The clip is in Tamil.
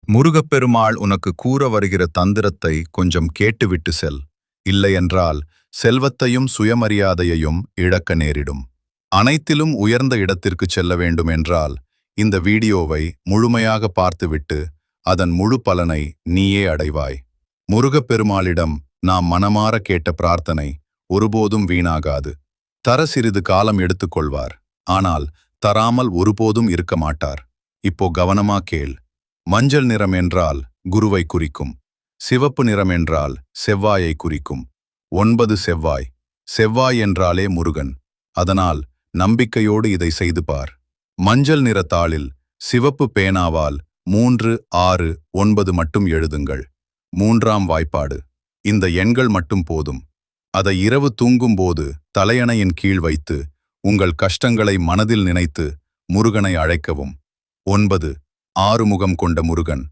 முருகப்பெருமாள் உனக்கு கூற வருகிற தந்திரத்தை கொஞ்சம் கேட்டுவிட்டு செல். இல்லையென்றால் செல்வத்தையும் சுயமரியாதையையும் இழக்க நேரிடும். அனைத்திலும் உயர்ந்த இடத்திற்கு செல்ல வேண்டும் என்றால் இந்த வீடியோவை முழுமையாக பார்த்துவிட்டு அதன் முழு பலனை நீயே அடைவாய். முருகப்பெருமாளிடம் நாம் மனமாற கேட்ட பிரார்த்தனை ஒருபோதும் வீணாகாது. தர சிறிது காலம் எடுத்துக்கொள்வார், ஆனால் தராமல் ஒருபோதும் இருக்க மாட்டார். இப்போ கவனமா கேள். மஞ்சள் நிறம் என்றால் குருவை குறிக்கும். சிவப்பு நிறம் என்றால் செவ்வாயை குறிக்கும். 9 செவ்வாய். செவ்வாய் என்றாலே முருகன். அதனால் நம்பிக்கையோடு இதை செய்து பார். மஞ்சள் நிற தாளில் சிவப்பு பேனாவால் 3, 6, 9 மட்டும் எழுதுங்கள். 3ஆம் வாய்ப்பாடு. இந்த எண்கள் மட்டும் போதும். அதை இரவு தூங்கும்போது தலையணையின் கீழ் வைத்து உங்கள் கஷ்டங்களை மனதில் நினைத்து முருகனை அழைக்கவும். 9 ஆறுமுகம் கொண்ட முருகன்.